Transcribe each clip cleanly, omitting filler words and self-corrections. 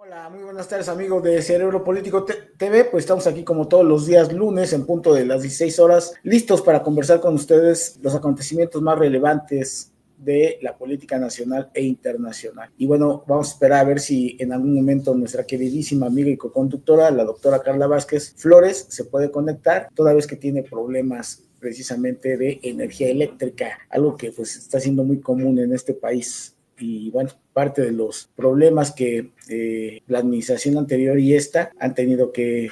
Hola, muy buenas tardes amigos de Cerebro Político TV, pues estamos aquí como todos los días lunes en punto de las 16 horas, listos para conversar con ustedes los acontecimientos más relevantes de la política nacional e internacional. Y bueno, vamos a esperar a ver si en algún momento nuestra queridísima amiga y coconductora, la doctora Carla Vázquez Flores, se puede conectar, toda vez que tiene problemas precisamente de energía eléctrica, algo que pues está siendo muy común en este país. Y bueno, parte de los problemas que la administración anterior y esta han tenido que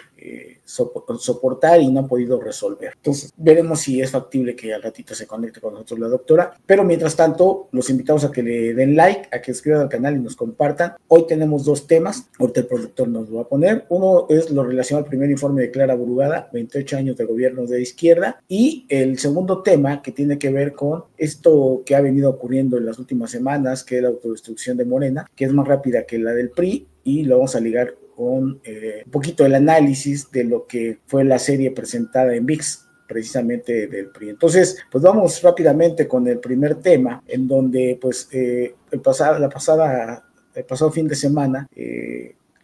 soportar y no han podido resolver. Entonces, veremos si es factible que al ratito se conecte con nosotros la doctora, pero mientras tanto, los invitamos a que le den like, a que escriban al canal y nos compartan. Hoy tenemos dos temas, ahorita el productor nos lo va a poner. Uno es lo relacionado al primer informe de Clara Brugada, 28 años de gobierno de izquierda, y el segundo tema que tiene que ver con esto que ha venido ocurriendo en las últimas semanas, que es la autodestrucción de Morena, que es más rápida que la del PRI, y lo vamos a ligar con un poquito el análisis de lo que fue la serie presentada en VIX, precisamente del PRI. Entonces, pues vamos rápidamente con el primer tema, en donde pues el pasado fin de semana,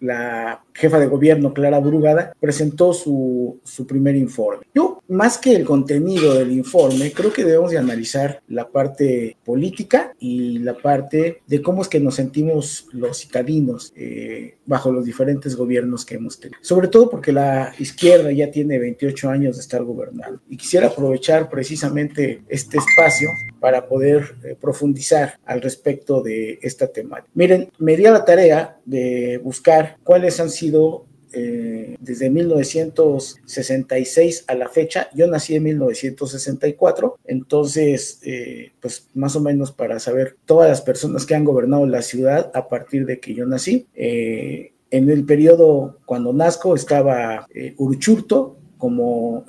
la jefa de gobierno, Clara Brugada, presentó su primer informe. Yo, más que el contenido del informe, creo que debemos de analizar la parte política y la parte de cómo es que nos sentimos los citadinos bajo los diferentes gobiernos que hemos tenido. Sobre todo porque la izquierda ya tiene 28 años de estar gobernando. Y quisiera aprovechar precisamente este espacio para poder profundizar al respecto de esta temática. Miren, me di a la tarea de buscar cuáles han sido desde 1966 a la fecha. Yo nací en 1964, entonces pues más o menos para saber todas las personas que han gobernado la ciudad a partir de que yo nací. En el periodo cuando nazco estaba Uruchurtu como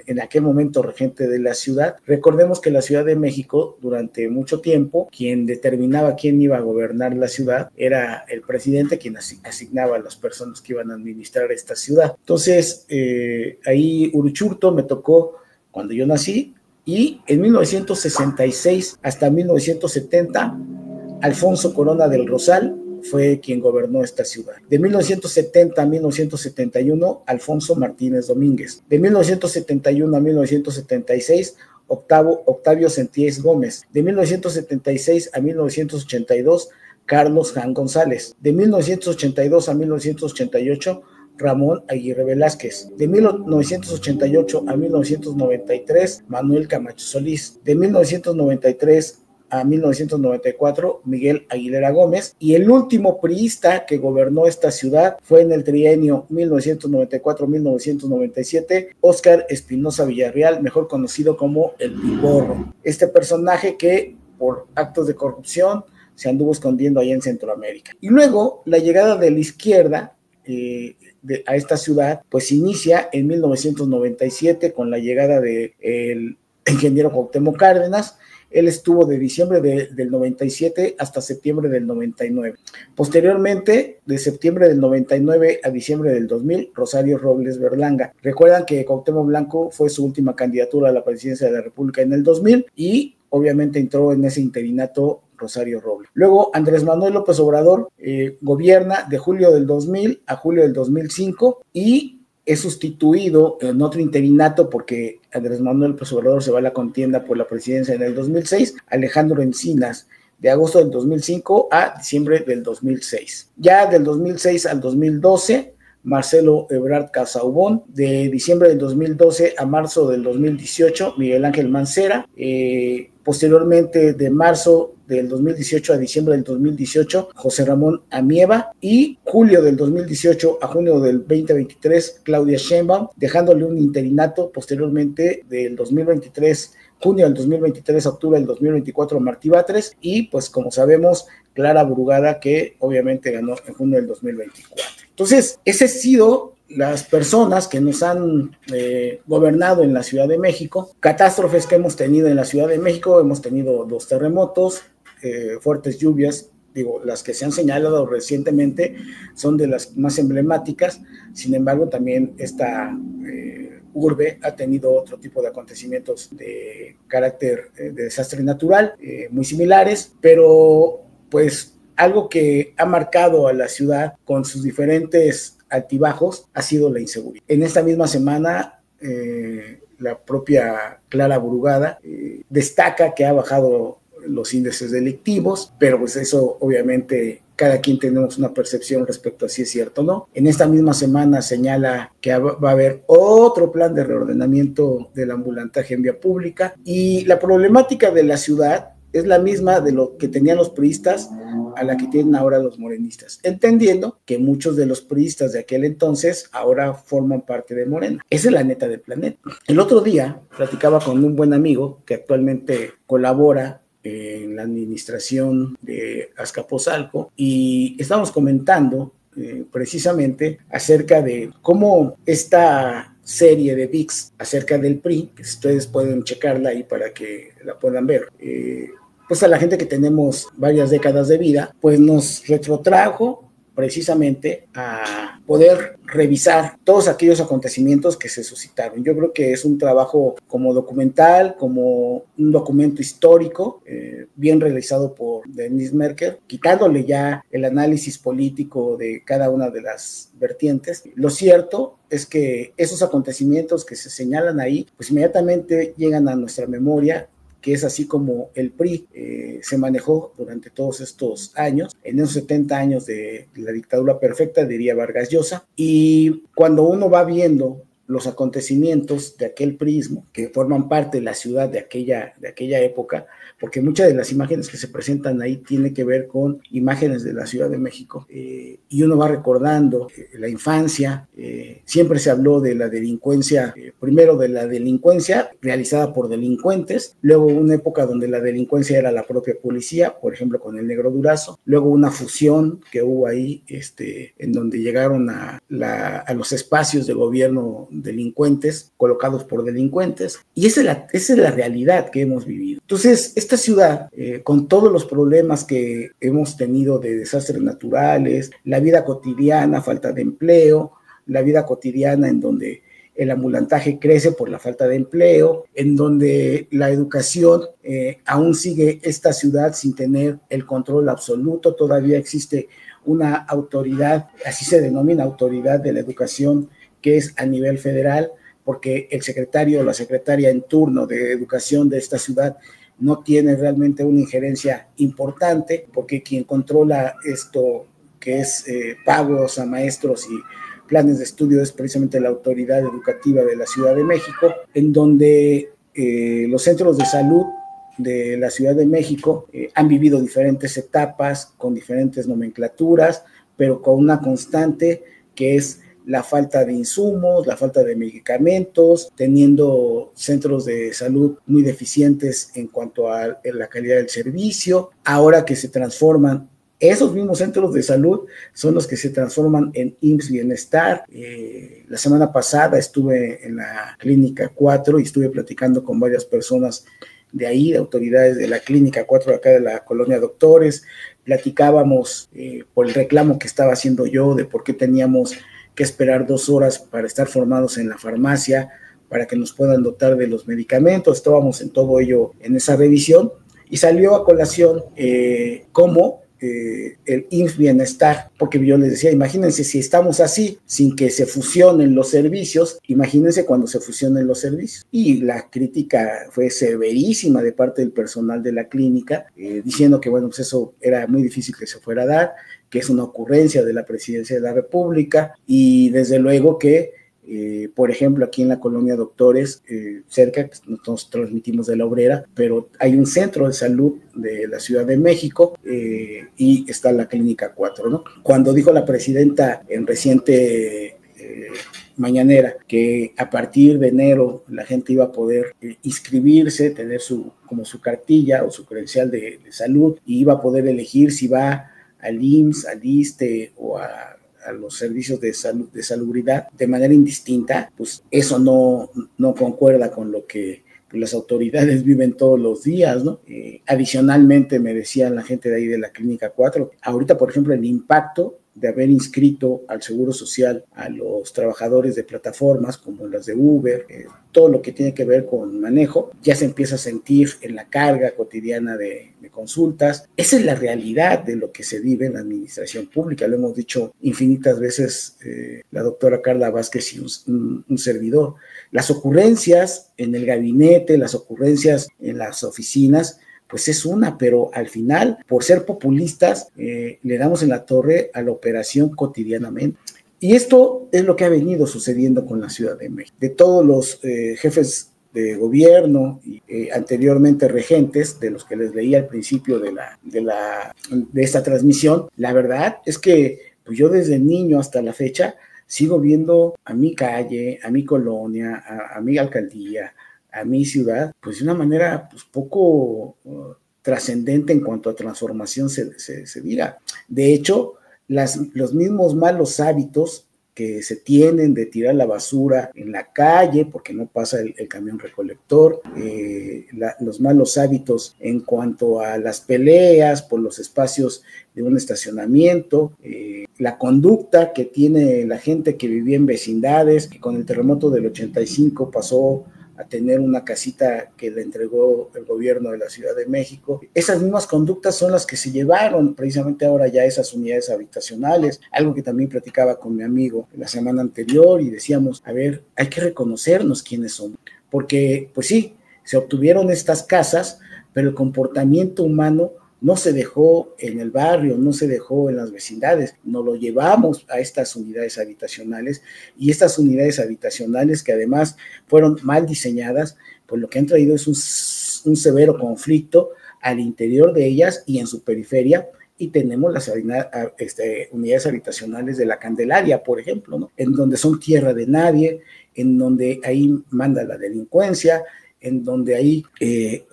en aquel momento regente de la ciudad. Recordemos que la Ciudad de México, durante mucho tiempo, quien determinaba quién iba a gobernar la ciudad era el presidente, quien asignaba a las personas que iban a administrar esta ciudad. Entonces, ahí Uruchurtu me tocó cuando yo nací, y en 1966 hasta 1970, Alfonso Corona del Rosal fue quien gobernó esta ciudad. De 1970 a 1971, Alfonso Martínez Domínguez. De 1971 a 1976, Octavio Sentíes Gómez. De 1976 a 1982, Carlos Jan González. De 1982 a 1988, Ramón Aguirre Velázquez. De 1988 a 1993, Manuel Camacho Solís. De 1993 a 1994, Miguel Aguilera Gómez, y el último priista que gobernó esta ciudad fue en el trienio 1994-1997, Óscar Espinosa Villarreal, mejor conocido como el Piporro. Este personaje que por actos de corrupción se anduvo escondiendo allá en Centroamérica. Y luego la llegada de la izquierda a esta ciudad pues inicia en 1997 con la llegada del ingeniero Cuauhtémoc Cárdenas. Él estuvo de diciembre del 97 hasta septiembre del 99. Posteriormente, de septiembre del 99 a diciembre del 2000, Rosario Robles Berlanga. Recuerdan que Cuauhtémoc Blanco fue su última candidatura a la presidencia de la República en el 2000, y obviamente entró en ese interinato Rosario Robles. Luego, Andrés Manuel López Obrador gobierna de julio del 2000 a julio del 2005, y es sustituido en otro interinato porque Andrés Manuel López Obrador se va a la contienda por la presidencia en el 2006, Alejandro Encinas, de agosto del 2005 a diciembre del 2006. Ya del 2006 al 2012, Marcelo Ebrard Casaubon. De diciembre del 2012 a marzo del 2018, Miguel Ángel Mancera. Posteriormente, de marzo del 2018 a diciembre del 2018, José Ramón Amieva, y julio del 2018 a junio del 2023, Claudia Sheinbaum, dejándole un interinato posteriormente del 2023, junio del 2023 a octubre del 2024, Martí Batres, y pues como sabemos, Clara Brugada, que obviamente ganó en junio del 2024. Entonces, ese ha sido las personas que nos han gobernado en la Ciudad de México. Catástrofes que hemos tenido en la Ciudad de México: hemos tenido 2 terremotos, fuertes lluvias, digo, las que se han señalado recientemente son de las más emblemáticas. Sin embargo, también esta urbe ha tenido otro tipo de acontecimientos de carácter de desastre natural, muy similares, pero pues algo que ha marcado a la ciudad con sus diferentes altibajos ha sido la inseguridad. En esta misma semana, la propia Clara Burugada destaca que ha bajado los índices delictivos, pero pues eso obviamente cada quien tenemos una percepción respecto a si es cierto o no. En esta misma semana señala que va a haber otro plan de reordenamiento del ambulantaje en vía pública, y la problemática de la ciudad es la misma de lo que tenían los priistas a la que tienen ahora los morenistas, entendiendo que muchos de los priistas de aquel entonces ahora forman parte de Morena. Esa es la neta del planeta. El otro día platicaba con un buen amigo que actualmente colabora en la administración de Azcapotzalco, y estábamos comentando precisamente acerca de cómo esta serie de VIX acerca del PRI, que ustedes pueden checarla ahí para que la puedan ver, pues a la gente que tenemos varias décadas de vida, pues nos retrotrajo precisamente a poder revisar todos aquellos acontecimientos que se suscitaron. Yo creo que es un trabajo como documental, como un documento histórico, bien realizado por Denis Merker, quitándole ya el análisis político de cada una de las vertientes. Lo cierto es que esos acontecimientos que se señalan ahí, pues inmediatamente llegan a nuestra memoria, que es así como el PRI se manejó durante todos estos años, en esos 70 años de la dictadura perfecta, diría Vargas Llosa. Y cuando uno va viendo los acontecimientos de aquel priismo, que forman parte de la ciudad de aquella época, porque muchas de las imágenes que se presentan ahí tienen que ver con imágenes de la Ciudad de México, y uno va recordando la infancia. Siempre se habló de la delincuencia, primero de la delincuencia realizada por delincuentes, luego una época donde la delincuencia era la propia policía, por ejemplo con el Negro Durazo, luego una fusión que hubo ahí, en donde llegaron a los espacios de gobierno delincuentes colocados por delincuentes, y esa es la realidad que hemos vivido. Entonces, esta ciudad, con todos los problemas que hemos tenido de desastres naturales, la vida cotidiana, falta de empleo, la vida cotidiana en donde el ambulantaje crece por la falta de empleo, en donde la educación aún sigue esta ciudad sin tener el control absoluto. Todavía existe una autoridad, así se denomina, autoridad de la educación, que es a nivel federal, porque el secretario o la secretaria en turno de educación de esta ciudad no tiene realmente una injerencia importante, porque quien controla esto que es pagos a maestros y planes de estudio es precisamente la autoridad educativa de la Ciudad de México, en donde los centros de salud de la Ciudad de México han vivido diferentes etapas con diferentes nomenclaturas, pero con una constante que es la falta de insumos, la falta de medicamentos, teniendo centros de salud muy deficientes en cuanto a la calidad del servicio. Ahora que se transforman, esos mismos centros de salud son los que se transforman en IMSS Bienestar. La semana pasada estuve en la Clínica 4 y estuve platicando con varias personas de ahí, de autoridades de la Clínica 4 de acá de la Colonia Doctores. Platicábamos por el reclamo que estaba haciendo yo de por qué teníamos que esperar 2 horas para estar formados en la farmacia, para que nos puedan dotar de los medicamentos. Estábamos en todo ello, en esa revisión, y salió a colación cómo el IMSS Bienestar, porque yo les decía, imagínense si estamos así, sin que se fusionen los servicios, imagínense cuando se fusionen los servicios. Y la crítica fue severísima de parte del personal de la clínica, diciendo que bueno, pues eso era muy difícil que se fuera a dar, que es una ocurrencia de la Presidencia de la República, y desde luego que por ejemplo, aquí en la Colonia Doctores, cerca, nosotros transmitimos de La Obrera, pero hay un centro de salud de la Ciudad de México y está la Clínica 4, ¿no? Cuando dijo la presidenta en reciente mañanera que a partir de enero la gente iba a poder inscribirse, tener como su cartilla o su credencial de salud, y iba a poder elegir si va al IMSS, al ISSSTE o a los servicios de salud, de salubridad, de manera indistinta, pues eso no concuerda con lo que las autoridades viven todos los días, ¿no? Adicionalmente, me decía la gente de ahí de la Clínica 4, ahorita, por ejemplo, el impacto de haber inscrito al Seguro Social a los trabajadores de plataformas como las de Uber, todo lo que tiene que ver con manejo, ya se empieza a sentir en la carga cotidiana de consultas. Esa es la realidad de lo que se vive en la administración pública, lo hemos dicho infinitas veces la doctora Carla Vázquez y un servidor. Las ocurrencias en el gabinete, las ocurrencias en las oficinas, pues es una, pero al final, por ser populistas, le damos en la torre a la operación cotidianamente. Y esto es lo que ha venido sucediendo con la Ciudad de México. De todos los jefes de gobierno y anteriormente regentes, de los que les leí al principio de esta transmisión, la verdad es que pues yo desde niño hasta la fecha sigo viendo a mi calle, a mi colonia, a mi alcaldía, a mi ciudad, pues de una manera pues poco trascendente en cuanto a transformación se diga. De hecho, los mismos malos hábitos que se tienen de tirar la basura en la calle porque no pasa el camión recolector, los malos hábitos en cuanto a las peleas por los espacios de un estacionamiento, la conducta que tiene la gente que vivía en vecindades, que con el terremoto del 85 pasó a tener una casita que le entregó el gobierno de la Ciudad de México. Esas mismas conductas son las que se llevaron precisamente ahora ya esas unidades habitacionales, algo que también platicaba con mi amigo la semana anterior y decíamos, a ver, hay que reconocernos quiénes somos, porque pues sí, se obtuvieron estas casas, pero el comportamiento humano no se dejó en el barrio, no se dejó en las vecindades, nos lo llevamos a estas unidades habitacionales y estas unidades habitacionales que además fueron mal diseñadas, pues lo que han traído es un severo conflicto al interior de ellas y en su periferia. Y tenemos las unidades habitacionales de la Candelaria, por ejemplo, ¿no? En donde son tierra de nadie, en donde ahí manda la delincuencia, en donde ahí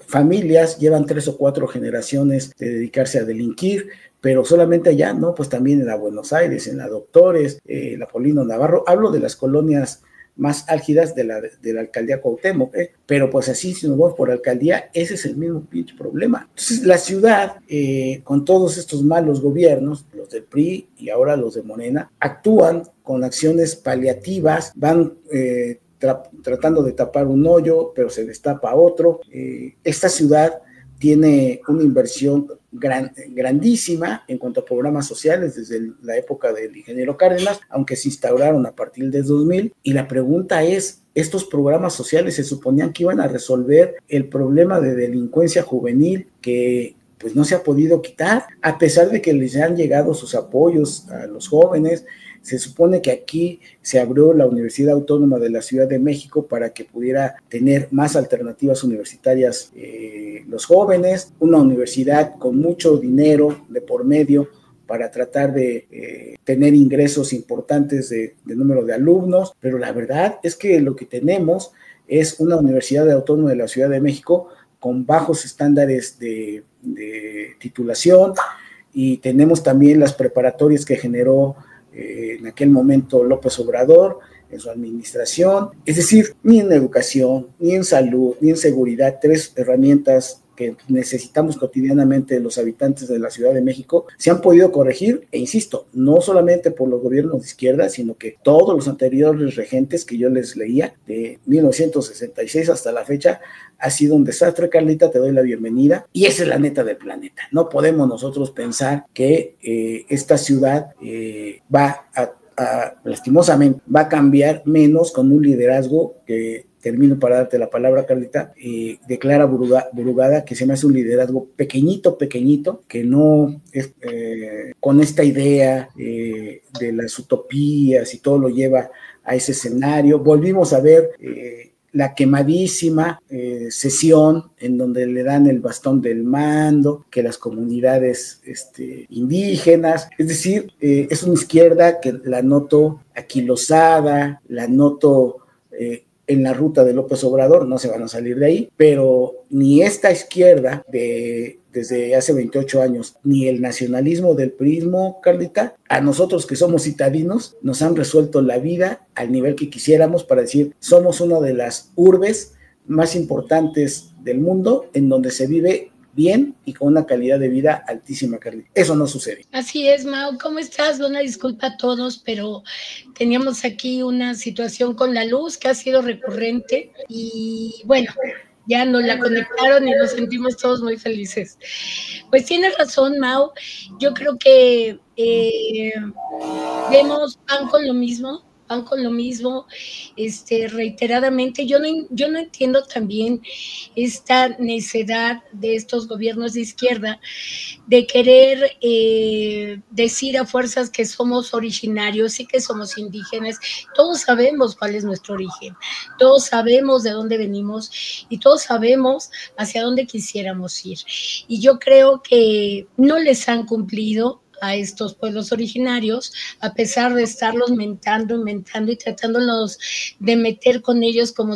familias llevan 3 o 4 generaciones de dedicarse a delinquir, pero solamente allá, ¿no? Pues también en la Buenos Aires, en la Doctores, la Paulino Navarro, hablo de las colonias más álgidas de la alcaldía Cuauhtémoc, pero pues así si nos vamos por alcaldía, ese es el mismo pinche problema. Entonces la ciudad, con todos estos malos gobiernos, los del PRI y ahora los de Morena, actúan con acciones paliativas, van tratando de tapar un hoyo, pero se destapa otro. Esta ciudad tiene una inversión grandísima en cuanto a programas sociales desde la época del ingeniero Cárdenas, aunque se instauraron a partir de 2000, y la pregunta es, estos programas sociales se suponían que iban a resolver el problema de delincuencia juvenil que pues no se ha podido quitar, a pesar de que les han llegado sus apoyos a los jóvenes. Se supone que aquí se abrió la Universidad Autónoma de la Ciudad de México para que pudiera tener más alternativas universitarias los jóvenes, una universidad con mucho dinero de por medio para tratar de tener ingresos importantes de número de alumnos, pero la verdad es que lo que tenemos es una Universidad Autónoma de la Ciudad de México con bajos estándares de titulación, y tenemos también las preparatorias que generó en aquel momento López Obrador en su administración, es decir, ni en educación, ni en salud, ni en seguridad, 3 herramientas que necesitamos cotidianamente los habitantes de la Ciudad de México, se han podido corregir, e insisto, no solamente por los gobiernos de izquierda, sino que todos los anteriores regentes que yo les leía, de 1966 hasta la fecha, ha sido un desastre. Carlita, te doy la bienvenida, y esa es la neta del planeta. No podemos nosotros pensar que esta ciudad va lastimosamente, va a cambiar menos con un liderazgo que, termino para darte la palabra, Carlita, de Clara Burugada, que se me hace un liderazgo pequeñito, que no es con esta idea de las utopías y todo lo lleva a ese escenario. Volvimos a ver la quemadísima sesión en donde le dan el bastón del mando, que las comunidades indígenas, es decir, es una izquierda que la noto aquilosada, la noto en la ruta de López Obrador, no se van a salir de ahí, pero ni esta izquierda desde hace 28 años, ni el nacionalismo del priismo, Carlita, a nosotros que somos citadinos, nos han resuelto la vida al nivel que quisiéramos para decir, somos una de las urbes más importantes del mundo en donde se vive bien y con una calidad de vida altísima, Carly. Eso no sucede. Así es, Mau. ¿Cómo estás? Una disculpa a todos, pero teníamos aquí una situación con la luz que ha sido recurrente y bueno, ya nos la conectaron y nos sentimos todos muy felices. Pues tienes razón, Mau. Yo creo que vemos pan con lo mismo, reiteradamente. Yo no entiendo también esta necedad de estos gobiernos de izquierda de querer decir a fuerzas que somos originarios y que somos indígenas. Todos sabemos cuál es nuestro origen, todos sabemos de dónde venimos y todos sabemos hacia dónde quisiéramos ir. Y yo creo que no les han cumplido a estos pueblos originarios, a pesar de estarlos mentando y tratándolos de meter con ellos como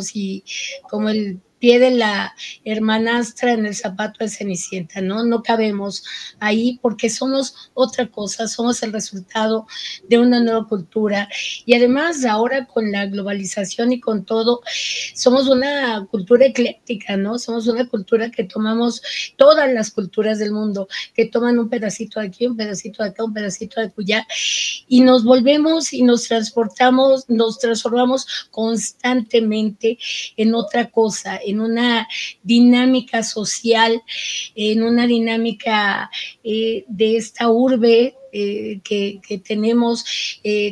el pie de la hermanastra en el zapato de Cenicienta, ¿no? No cabemos ahí porque somos otra cosa, somos el resultado de una nueva cultura y además ahora con la globalización y con todo, somos una cultura ecléctica, ¿no? Somos una cultura que tomamos todas las culturas del mundo, que toman un pedacito de aquí, un pedacito de acá, un pedacito de allá y nos volvemos y nos transformamos constantemente en otra cosa, en una dinámica social, en una dinámica de esta urbe que tenemos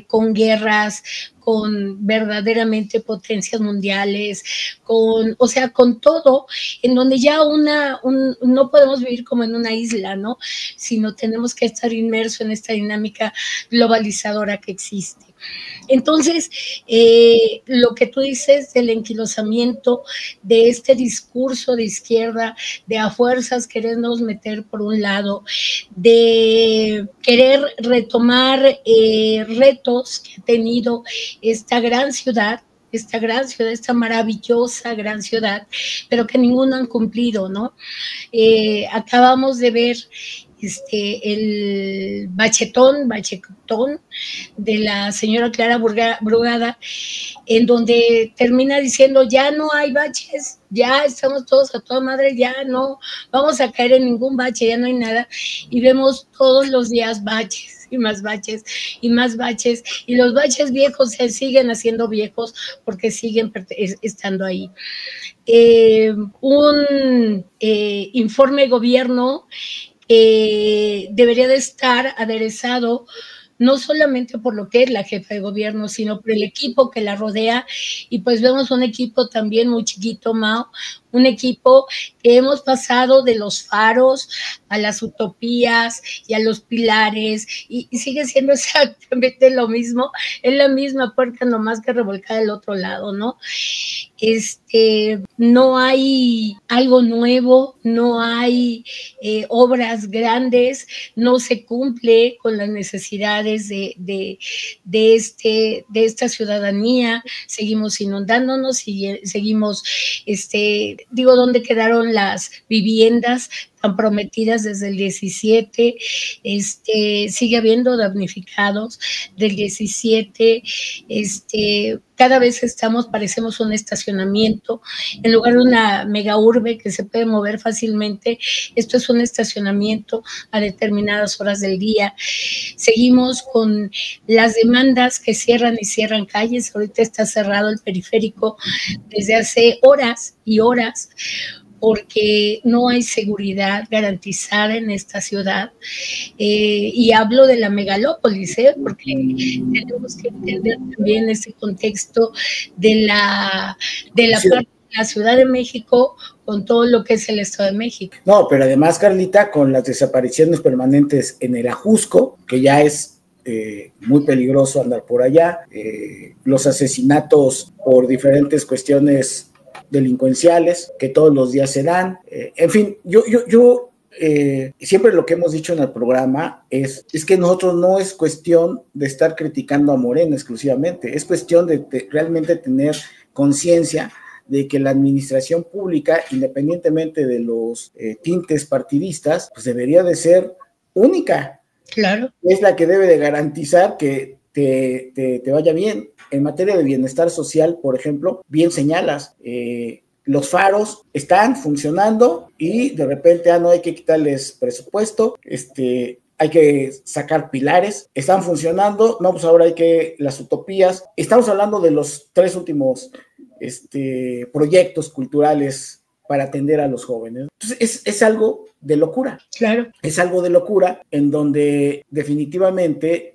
con guerras, con verdaderamente potencias mundiales, o sea, con todo, en donde ya no podemos vivir como en una isla, ¿no? Sino tenemos que estar inmersos en esta dinámica globalizadora que existe. Entonces, lo que tú dices del enquilosamiento, de este discurso de izquierda, de a fuerzas querernos meter por un lado, de querer retomar retos que ha tenido esta gran ciudad, esta maravillosa gran ciudad, pero que ninguno han cumplido, ¿no? Acabamos de ver el bachetón de la señora Clara Brugada, en donde termina diciendo, ya no hay baches, ya estamos todos a toda madre, ya no vamos a caer en ningún bache, ya no hay nada, y vemos todos los días baches y más baches y más baches, y los baches viejos se siguen haciendo viejos porque siguen estando ahí. Un informe de gobierno debería de estar aderezado no solamente por lo que es la jefa de gobierno, sino por el equipo que la rodea, y pues vemos un equipo también muy chiquito, Mao, un equipo que hemos pasado de los faros a las utopías y a los pilares, y sigue siendo exactamente lo mismo, es la misma puerta nomás que revolcada del otro lado, ¿no? No hay algo nuevo, no hay obras grandes, no se cumple con las necesidades de esta ciudadanía, seguimos inundándonos, seguimos, ¿dónde quedaron las viviendas tan prometidas desde el 17? Sigue habiendo damnificados del 17, cada vez parecemos un estacionamiento, en lugar de una mega urbe que se puede mover fácilmente, esto es un estacionamiento a determinadas horas del día. Seguimos con las demandas que cierran y cierran calles, ahorita está cerrado el periférico desde hace horas y horas, porque no hay seguridad garantizada en esta ciudad. Y hablo de la megalópolis, porque tenemos que entender también ese contexto de la Ciudad de México con todo lo que es el Estado de México. No, pero además, Carlita, con las desapariciones permanentes en el Ajusco, que ya es muy peligroso andar por allá, los asesinatos por diferentes cuestiones delincuenciales que todos los días se dan, en fin, yo siempre lo que hemos dicho en el programa es que nosotros no es cuestión de estar criticando a Morena exclusivamente, es cuestión de realmente tener conciencia de que la administración pública, independientemente de los tintes partidistas, pues debería de ser única. Claro. Es la que debe de garantizar que te vaya bien. En materia de bienestar social, por ejemplo, bien señalas, los faros están funcionando y de repente, no hay que quitarles presupuesto, hay que sacar pilares, están funcionando, no, pues ahora hay que, las utopías, estamos hablando de los 3 últimos proyectos culturales para atender a los jóvenes. Entonces es algo de locura. Claro. Es algo de locura en donde definitivamente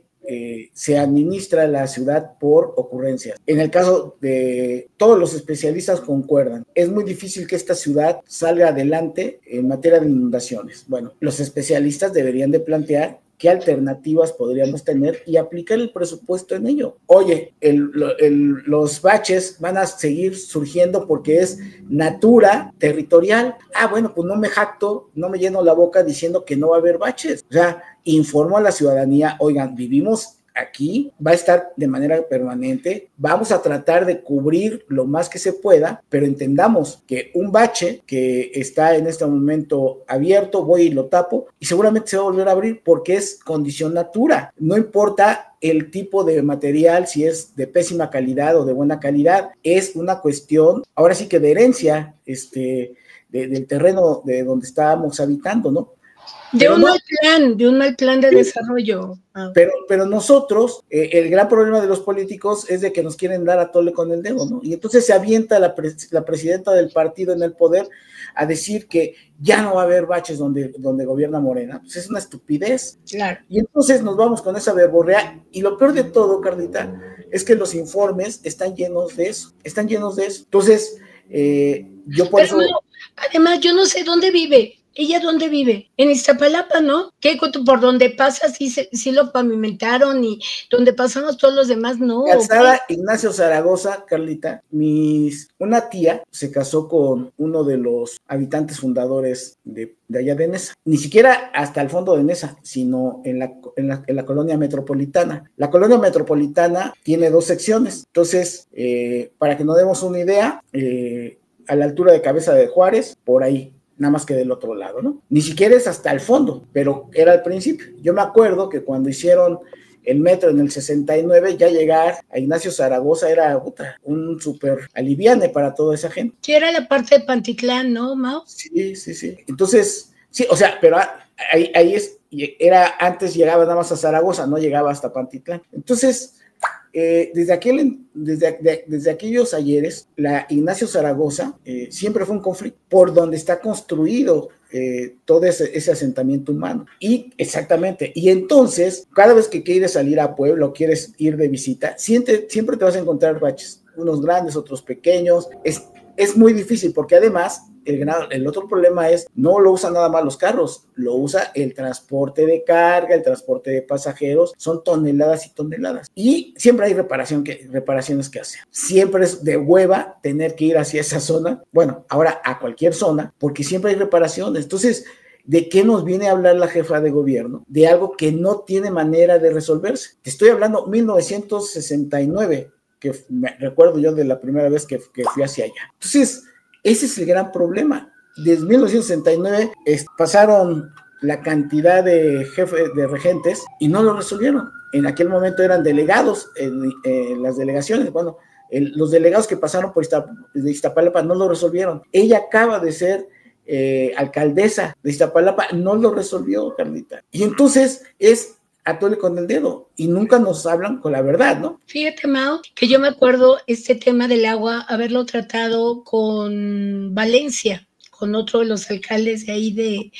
se administra la ciudad por ocurrencias. En el caso de todos los especialistas concuerdan, es muy difícil que esta ciudad salga adelante en materia de inundaciones. Bueno, los especialistas deberían de plantear qué alternativas podríamos tener y aplicar el presupuesto en ello. Oye, los baches van a seguir surgiendo porque es natura territorial. Bueno, pues no me jacto, no me lleno la boca diciendo que no va a haber baches. O sea, informo a la ciudadanía, oigan, vivimos aquí, va a estar de manera permanente, vamos a tratar de cubrir lo más que se pueda, pero entendamos que un bache que está en este momento abierto, voy y lo tapo, y seguramente se va a volver a abrir porque es condición natura, no importa el tipo de material, si es de pésima calidad o de buena calidad, es una cuestión, ahora sí que de herencia, del terreno de donde estábamos habitando, ¿no? De un mal plan de desarrollo. Pero nosotros, el gran problema de los políticos es de que nos quieren dar a tole con el dedo, ¿no? Y entonces se avienta la presidenta del partido en el poder a decir que ya no va a haber baches donde gobierna Morena. Pues es una estupidez. Claro. Y entonces nos vamos con esa verborrea. Y lo peor de todo, Carlita, es que los informes están llenos de eso. Entonces, yo por eso... No, además, yo no sé dónde vive. ¿Ella dónde vive? En Iztapalapa, ¿no? ¿Qué? Por donde pasa sí lo pavimentaron y donde pasamos todos los demás, no. Calzada Ignacio Zaragoza, Carlita, una tía se casó con uno de los habitantes fundadores de allá de Nesa. Ni siquiera hasta el fondo de Nesa, sino en la colonia metropolitana. La colonia metropolitana tiene 2 secciones. Entonces, para que nos demos una idea, a la altura de Cabeza de Juárez, por ahí, nada más que del otro lado, ¿no? Ni siquiera es hasta el fondo, pero era al principio. Yo me acuerdo que cuando hicieron el metro en el 69, ya llegar a Ignacio Zaragoza era un súper aliviane para toda esa gente. Sí, era la parte de Pantitlán, ¿no, Mau? Sí. Entonces, sí, o sea, pero ahí antes llegaba nada más a Zaragoza, no llegaba hasta Pantitlán. Entonces, desde aquellos ayeres, la Ignacio Zaragoza siempre fue un conflicto por donde está construido todo ese asentamiento humano. Y exactamente, y entonces, cada vez que quieres salir a Puebla o quieres ir de visita, siempre te vas a encontrar baches, unos grandes, otros pequeños. Es muy difícil porque además el otro problema es, no lo usan nada más los carros, lo usa el transporte de carga, el transporte de pasajeros, son toneladas y toneladas. Y siempre hay reparaciones que hacer. Siempre es de hueva tener que ir hacia esa zona, bueno, ahora a cualquier zona, porque siempre hay reparaciones. Entonces, ¿de qué nos viene a hablar la jefa de gobierno? De algo que no tiene manera de resolverse. Te estoy hablando 1969, que me recuerdo yo de la primera vez que fui hacia allá. Entonces, ese es el gran problema. Desde 1969 pasaron la cantidad de jefes, de regentes, y no lo resolvieron. En aquel momento eran delegados en las delegaciones. Bueno, los delegados que pasaron por Iztapalapa no lo resolvieron. Ella acaba de ser alcaldesa de Iztapalapa, no lo resolvió, Carlita. Y entonces es atole con el dedo y nunca nos hablan con la verdad, ¿no? Fíjate, Mao, que yo me acuerdo este tema del agua haberlo tratado con Valencia, con otro de los alcaldes de ahí de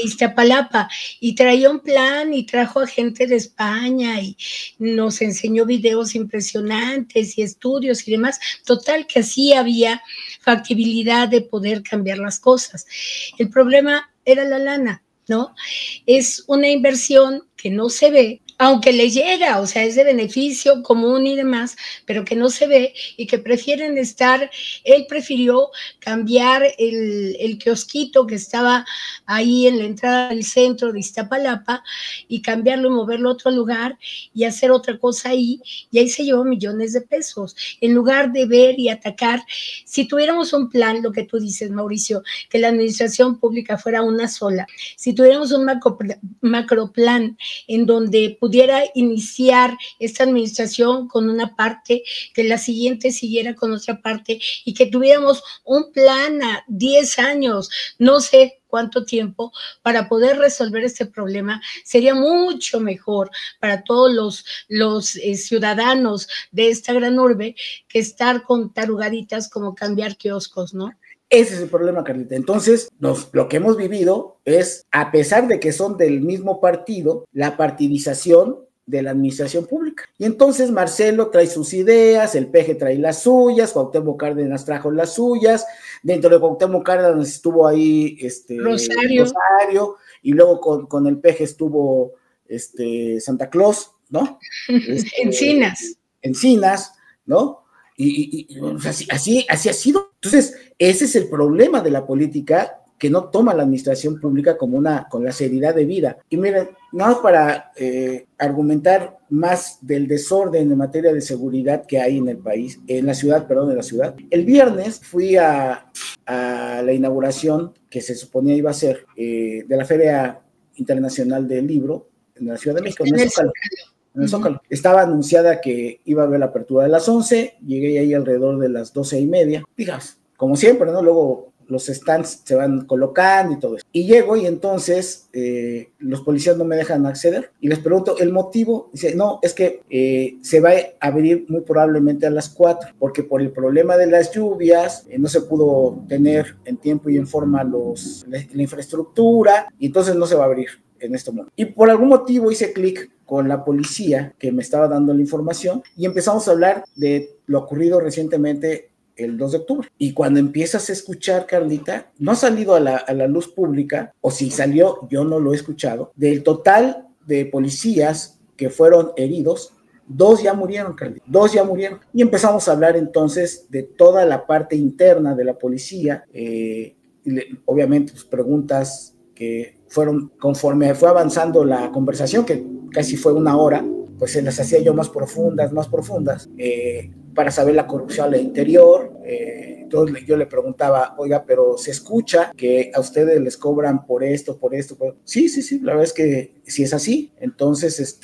Iztapalapa, y traía un plan y trajo a gente de España y nos enseñó videos impresionantes y estudios y demás. Total, que así había factibilidad de poder cambiar las cosas. El problema era la lana, ¿no? Es una inversión que no se ve, aunque le llega, o sea, es de beneficio común y demás, pero que no se ve y que prefieren él prefirió cambiar el kiosquito que estaba ahí en la entrada del centro de Iztapalapa y cambiarlo y moverlo a otro lugar y hacer otra cosa ahí, y ahí se llevó millones de pesos, en lugar de ver y atacar. Si tuviéramos un plan, lo que tú dices, Mauricio, que la administración pública fuera una sola, si tuviéramos un macroplan en donde pudiera iniciar esta administración con una parte, que la siguiente siguiera con otra parte y que tuviéramos un plan a 10 años, no sé cuánto tiempo, para poder resolver este problema, sería mucho mejor para todos los ciudadanos de esta gran urbe que estar con tarugaditas como cambiar kioscos, ¿no? Ese es el problema, Carlita. Entonces, lo que hemos vivido es, a pesar de que son del mismo partido, la partidización de la administración pública. Y entonces Marcelo trae sus ideas, el PG trae las suyas, Cuauhtémoc Cárdenas trajo las suyas, dentro de Cuauhtémoc Cárdenas estuvo ahí Rosario, y luego con el PG estuvo Santa Claus, ¿no? Encinas, ¿no? Así ha sido. Entonces, ese es el problema de la política, que no toma la administración pública con la seriedad de vida. Y miren, nada más para argumentar más del desorden en materia de seguridad que hay en el país, en la ciudad. El viernes fui a la inauguración que se suponía iba a ser de la Feria Internacional del Libro en la Ciudad de México, en el Zócalo. En el Zócalo. Estaba anunciada que iba a haber la apertura de las 11, llegué ahí alrededor de las 12:30, digas, como siempre, ¿no? Luego los stands se van colocando y todo eso. Y llego y entonces los policías no me dejan acceder y les pregunto el motivo. Dice, no, es que se va a abrir muy probablemente a las 4, porque por el problema de las lluvias no se pudo tener en tiempo y en forma la infraestructura, y entonces no se va a abrir en este momento. Y por algún motivo hice clic con la policía que me estaba dando la información y empezamos a hablar de lo ocurrido recientemente el 2 de octubre. Y cuando empiezas a escuchar, Carlita, no ha salido a la luz pública, o si salió, yo no lo he escuchado, del total de policías que fueron heridos, 2 ya murieron, Carlita, 2 ya murieron. Y empezamos a hablar entonces de toda la parte interna de la policía, obviamente pues, preguntas que fueron, conforme fue avanzando la conversación, que casi fue 1 hora, pues se las hacía yo más profundas, para saber la corrupción al interior. Entonces yo le preguntaba, oiga, pero se escucha que a ustedes les cobran por esto. Sí, la verdad es que si es así, entonces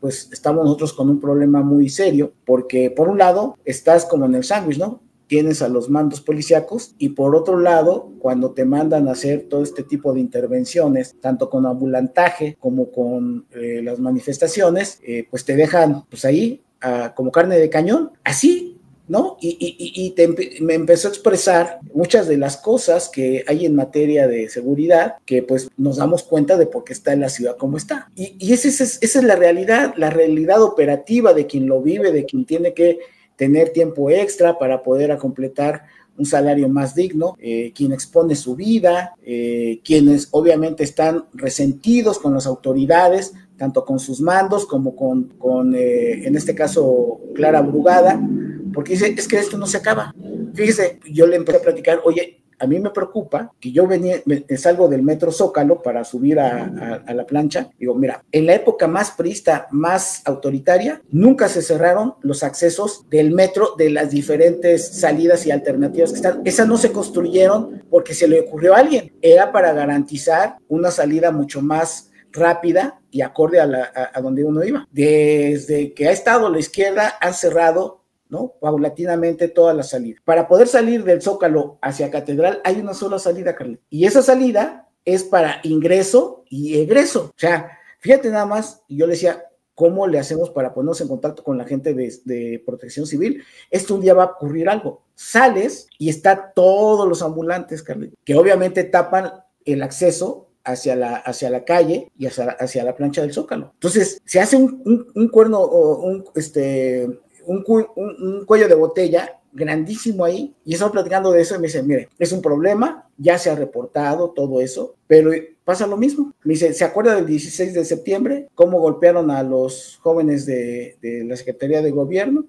pues estamos nosotros con un problema muy serio, porque por un lado estás como en el sándwich, ¿no? Tienes a los mandos policíacos, y por otro lado, cuando te mandan a hacer todo este tipo de intervenciones, tanto con ambulantaje como con las manifestaciones, pues te dejan pues ahí como carne de cañón, así, ¿no? Y me empezó a expresar muchas de las cosas que hay en materia de seguridad, que pues nos damos cuenta de por qué está en la ciudad como está. Y esa es la realidad operativa de quien lo vive, de quien tiene que tener tiempo extra para poder completar un salario más digno, quien expone su vida, quienes obviamente están resentidos con las autoridades, tanto con sus mandos como con en este caso, Clara Brugada, porque dice, es que esto no se acaba. Fíjese, yo le empecé a platicar, oye, a mí me preocupa que yo salgo del metro Zócalo para subir a la plancha. Digo, mira, en la época más priista, más autoritaria, nunca se cerraron los accesos del metro de las diferentes salidas y alternativas que están. Esas no se construyeron porque se le ocurrió a alguien. Era para garantizar una salida mucho más rápida y acorde a donde uno iba. Desde que ha estado la izquierda, han cerrado, ¿no? Paulatinamente toda la salida. Para poder salir del Zócalo hacia Catedral hay una sola salida, Carlita. Y esa salida es para ingreso y egreso. O sea, fíjate nada más, y yo le decía, ¿cómo le hacemos para ponernos en contacto con la gente de Protección Civil? Un día va a ocurrir algo. Sales y está todos los ambulantes, Carlita, que obviamente tapan el acceso hacia la calle y hacia la plancha del Zócalo. Entonces, se hace un cuerno, un cuello de botella grandísimo ahí, y estamos platicando de eso y me dice, mire, es un problema, ya se ha reportado todo eso, pero pasa lo mismo. Me dice, ¿se acuerda del 16 de septiembre? ¿Cómo golpearon a los jóvenes de la Secretaría de Gobierno?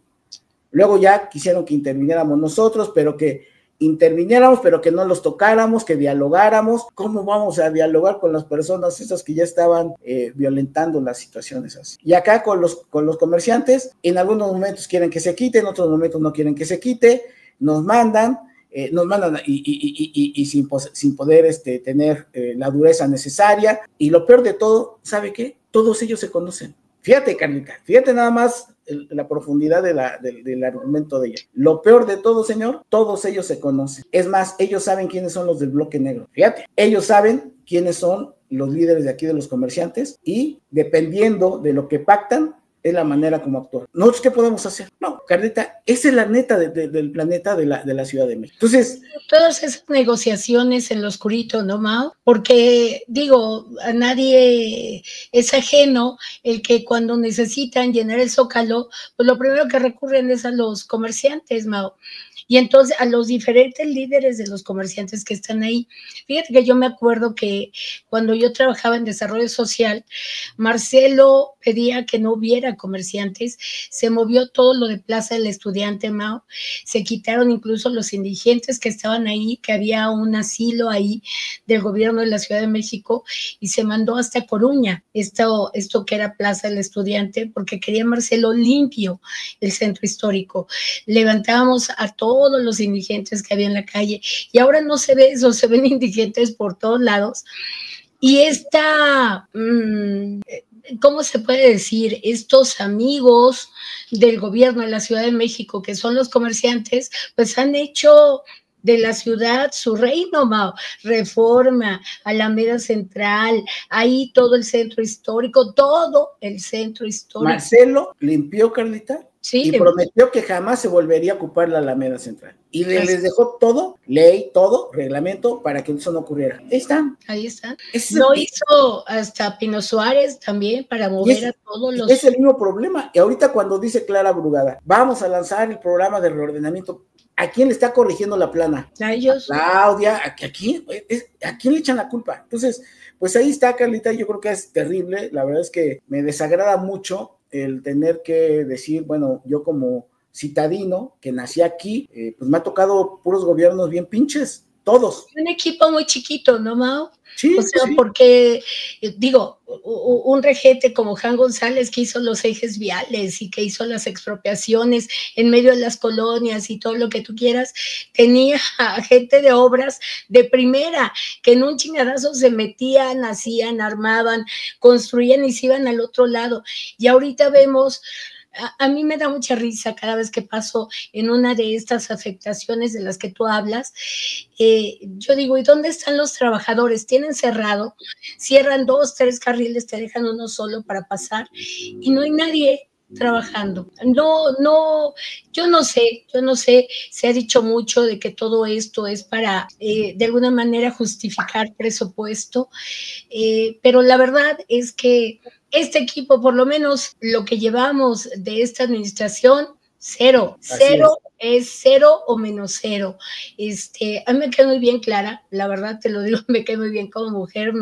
Luego ya quisieron que interviniéramos nosotros, pero que no los tocáramos, que dialogáramos. ¿Cómo vamos a dialogar con las personas esas que ya estaban violentando las situaciones así? Y acá con los comerciantes, en algunos momentos quieren que se quite, en otros momentos no quieren que se quite, nos mandan y sin poder tener la dureza necesaria. Y lo peor de todo, ¿sabe qué? Todos ellos se conocen. Fíjate, Carlita, fíjate nada más la profundidad del argumento de ella. Lo peor de todo, señor, todos ellos se conocen. Es más, ellos saben quiénes son los del bloque negro. Fíjate, ellos saben quiénes son los líderes de aquí de los comerciantes y dependiendo de lo que pactan, es la manera como actuar. ¿Nosotros qué podemos hacer? No, Carlita, esa es la neta del planeta de la Ciudad de México. Entonces, todas esas negociaciones en lo oscurito, ¿no, Mao? Porque, digo, a nadie es ajeno el que cuando necesitan llenar el Zócalo, pues lo primero que recurren es a los comerciantes, Mao. Y entonces a los diferentes líderes de los comerciantes que están ahí. Fíjate que yo me acuerdo que cuando yo trabajaba en desarrollo social, Marcelo pedía que no hubiera comerciantes, se movió todo lo de Plaza del Estudiante, Mao, se quitaron incluso los indigentes que estaban ahí, que había un asilo ahí del gobierno de la Ciudad de México y se mandó hasta Coruña, esto que era Plaza del Estudiante, porque quería Marcelo limpio el centro histórico. Levantábamos a todos los indigentes que había en la calle y ahora no se ve eso, se ven indigentes por todos lados. Y ¿cómo se puede decir? Estos amigos del gobierno de la Ciudad de México, que son los comerciantes, pues han hecho de la ciudad su reino, Mao. Reforma, Alameda Central, ahí todo el centro histórico, todo el centro histórico. Marcelo limpió, Carlita, sí, y prometió que jamás se volvería a ocupar la Alameda Central. Y les dejó todo, ley, todo, reglamento, para que eso no ocurriera. Ahí están. Ahí están. No hizo hasta Pino Suárez también para mover a todos los... Es el mismo problema. Y ahorita cuando dice Clara Brugada, vamos a lanzar el programa de reordenamiento, ¿a quién le está corrigiendo la plana? A ellos. A Claudia, ¿a quién le echan la culpa? Entonces, pues ahí está, Carlita, yo creo que es terrible. La verdad es que me desagrada mucho el tener que decir, bueno, yo como citadino que nací aquí, pues me ha tocado puros gobiernos bien pinches, todos. Un equipo muy chiquito, ¿no, Mao? Sí, o sea, sí. Porque, digo, un regente como Jan González que hizo los ejes viales y que hizo las expropiaciones en medio de las colonias y todo lo que tú quieras, tenía a gente de obras de primera, que en un chingadazo se metían, hacían, armaban, construían y se iban al otro lado. Y ahorita vemos... A mí me da mucha risa cada vez que paso en una de estas afectaciones de las que tú hablas. Yo digo, ¿y dónde están los trabajadores? Tienen cerrado, cierran 2, 3 carriles, te dejan uno solo para pasar y no hay nadie trabajando. No, yo no sé, se ha dicho mucho de que todo esto es para, de alguna manera, justificar presupuesto, pero la verdad es que este equipo, por lo menos lo que llevamos de esta administración, cero es cero o menos cero. A mí me queda muy bien Clara, la verdad te lo digo, me queda muy bien como mujer,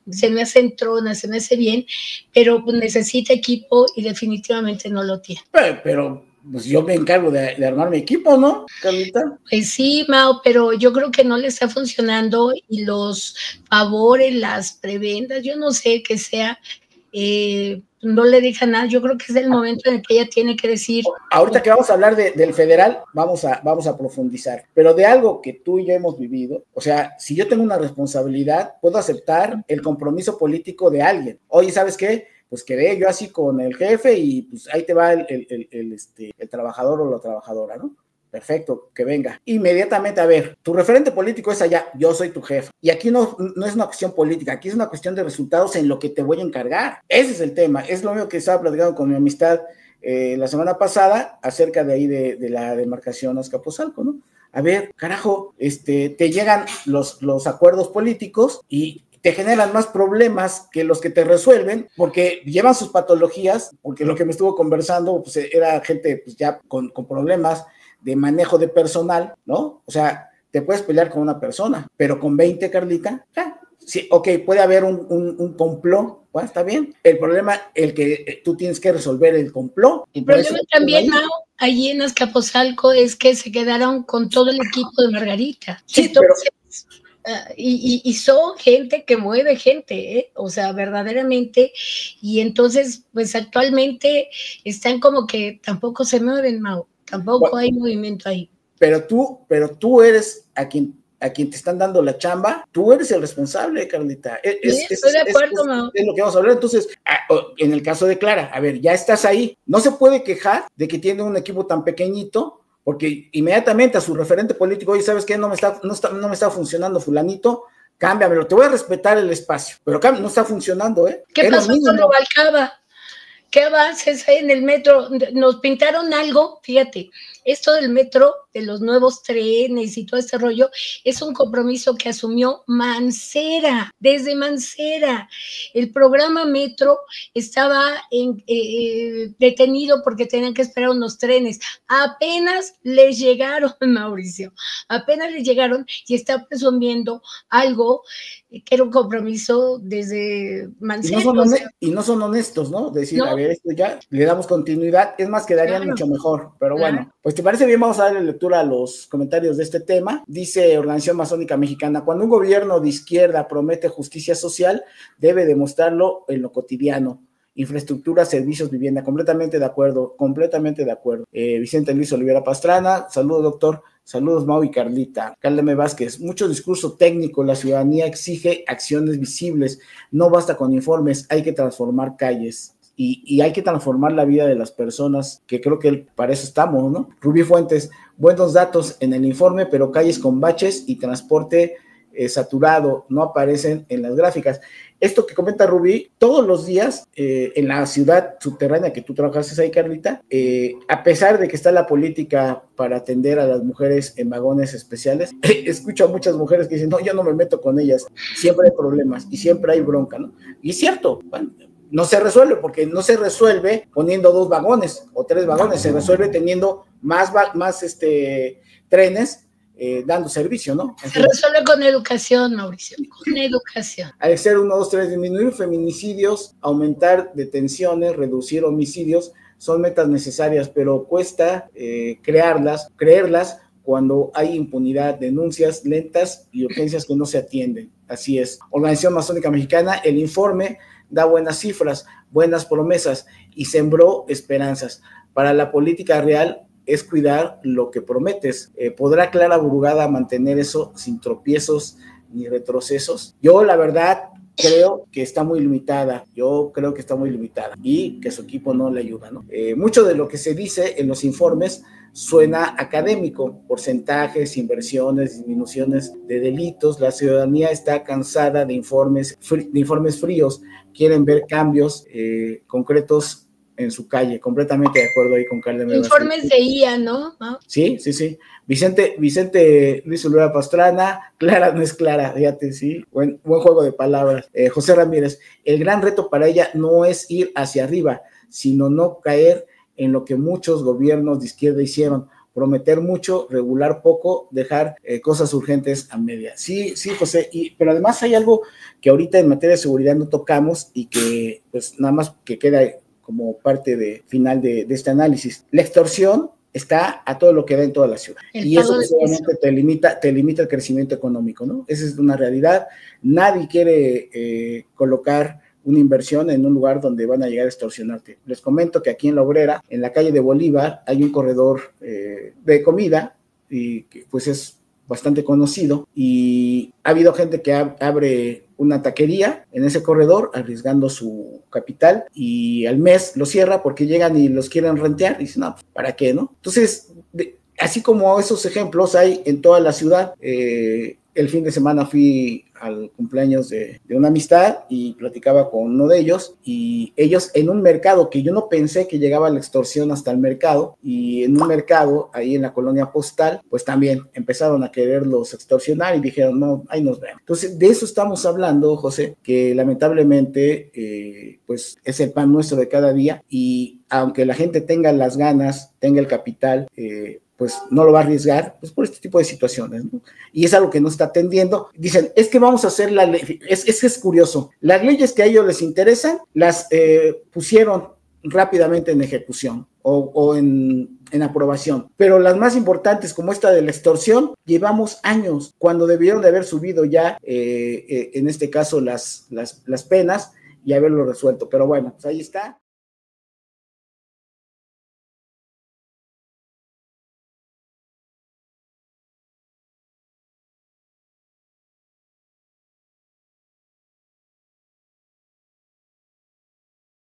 se me hace entrona, se me hace bien, pero necesita equipo y definitivamente no lo tiene. Pero pues yo me encargo de armar mi equipo, ¿no, Carlita? Pues sí, Mao, pero yo creo que no le está funcionando y los favores, las prebendas, yo no sé qué sea, no le deja nada. Yo creo que es el momento en el que ella tiene que decir. Ahorita que vamos a hablar del federal, vamos a profundizar, pero de algo que tú y yo hemos vivido, o sea, si yo tengo una responsabilidad, puedo aceptar el compromiso político de alguien. Oye, ¿sabes qué? Pues quedé yo así con el jefe y pues ahí te va el trabajador o la trabajadora, ¿no? Perfecto, que venga. Inmediatamente, a ver, tu referente político es allá, yo soy tu jefe. Y aquí no es una cuestión política, aquí es una cuestión de resultados en lo que te voy a encargar. Ese es el tema, es lo mismo que estaba platicando con mi amistad la semana pasada acerca de ahí de la demarcación Azcapotzalco, ¿no? A ver, carajo, te llegan los acuerdos políticos y te generan más problemas que los que te resuelven, porque llevan sus patologías, porque lo que me estuvo conversando pues, era gente pues, ya con problemas de manejo de personal, ¿no? O sea, te puedes pelear con una persona, pero con 20, Carlita, sí, ok, puede haber un complot, bueno, está bien. El problema, el que tú tienes que resolver el complot. El problema también, Mao, allí en Azcapotzalco es que se quedaron con todo el equipo de Margarita. Sí, entonces, y son gente que mueve gente, o sea, verdaderamente, y entonces, pues actualmente están como que tampoco se mueven, Mao. Tampoco hay movimiento ahí. Pero tú eres a quien a quien te están dando la chamba, tú eres el responsable, Carlita. Estoy de acuerdo, Mau. Es lo que vamos a hablar. Entonces, en el caso de Clara, a ver, ya estás ahí. No se puede quejar de que tiene un equipo tan pequeñito, porque inmediatamente a su referente político, oye, ¿sabes qué? No me está funcionando fulanito, cámbiamelo, te voy a respetar el espacio, pero no está funcionando, ¿eh? ¿Qué pasó con Rubalcaba? ¿Qué avances hay en el metro? Nos pintaron algo, fíjate, esto del metro, de los nuevos trenes y todo este rollo, es un compromiso que asumió Mancera, desde Mancera. El programa Metro estaba detenido porque tenían que esperar unos trenes. Apenas les llegaron, Mauricio, apenas les llegaron y está presumiendo algo que era un compromiso desde Mancera. Y no son honestos, ¿no? Decir, no. A ver, esto ya le damos continuidad, es más, quedarían mucho mejor, pero bueno, pues te parece bien, vamos a darle lectura a los comentarios de este tema. Dice Organización Masónica Mexicana, cuando un gobierno de izquierda promete justicia social, debe demostrarlo en lo cotidiano. Infraestructura, servicios, vivienda, completamente de acuerdo, Vicente Luis Olivera Pastrana, saludos doctor, saludos Mau y Carlita. Carla M. Vázquez, mucho discurso técnico, la ciudadanía exige acciones visibles, no basta con informes, hay que transformar calles. Y hay que transformar la vida de las personas, que creo que para eso estamos, ¿no? Rubí Fuentes, buenos datos en el informe, pero calles con baches y transporte saturado no aparecen en las gráficas. Esto que comenta Rubí, todos los días en la ciudad subterránea que tú trabajaste ahí, Carlita, a pesar de que está la política para atender a las mujeres en vagones especiales, escucho a muchas mujeres que dicen, no, yo no me meto con ellas, siempre hay problemas y siempre hay bronca, ¿no? Y es cierto, bueno, no se resuelve, porque no se resuelve poniendo 2 vagones o 3 vagones, se resuelve teniendo más trenes dando servicio, ¿no? Se resuelve con educación, Mauricio, con educación. Al ser 1, 2, 3, disminuir feminicidios, aumentar detenciones, reducir homicidios, son metas necesarias, pero cuesta creerlas, cuando hay impunidad, denuncias lentas y urgencias que no se atienden. Así es. Organización Masónica Mexicana, el informe da buenas cifras, buenas promesas y sembró esperanzas. Para la política real es cuidar lo que prometes. ¿Podrá Clara Burugada mantener eso sin tropiezos ni retrocesos? Yo, la verdad, creo que está muy limitada. Y que su equipo no le ayuda, ¿no? Mucho de lo que se dice en los informes suena académico, porcentajes, inversiones, disminuciones de delitos. La ciudadanía está cansada de informes fríos, quieren ver cambios concretos en su calle. Completamente de acuerdo ahí con Carla. Informes de IA, ¿no? Sí. Vicente Luis Olivera Pastrana, Clara no es Clara, fíjate, sí, buen juego de palabras. José Ramírez, el gran reto para ella no es ir hacia arriba, sino no caer en lo que muchos gobiernos de izquierda hicieron, prometer mucho, regular poco, dejar cosas urgentes a medias. Sí, José, pero además hay algo que ahorita en materia de seguridad no tocamos y que pues nada más que queda como parte final de este análisis. La extorsión está a todo lo que da en toda la ciudad. Y eso solamente te limita el crecimiento económico, ¿no? Esa es una realidad. Nadie quiere colocar una inversión en un lugar donde van a llegar a extorsionarte. Les comento que aquí en La Obrera, en la calle de Bolívar, hay un corredor de comida y que pues es bastante conocido, y ha habido gente que abre una taquería en ese corredor arriesgando su capital y al mes lo cierra porque llegan y los quieren rentear y dicen, no, ¿para qué, no? Entonces, así como esos ejemplos hay en toda la ciudad. El fin de semana fui al cumpleaños de una amistad y platicaba con uno de ellos, y ellos en un mercado que yo no pensé que llegaba la extorsión hasta el mercado, y en un mercado ahí en la colonia Postal, pues también empezaron a quererlos extorsionar y dijeron, no, ahí nos vemos. Entonces, de eso estamos hablando, José, que lamentablemente pues es el pan nuestro de cada día, y aunque la gente tenga las ganas, tenga el capital, pues no lo va a arriesgar, pues por este tipo de situaciones, ¿no? Y es algo que no está atendiendo. Dicen, es que vamos a hacer la ley. Es curioso. Las leyes que a ellos les interesan, las pusieron rápidamente en ejecución o en aprobación. Pero las más importantes, como esta de la extorsión, llevamos años, cuando debieron de haber subido ya, en este caso, las penas y haberlo resuelto. Pero bueno, pues ahí está.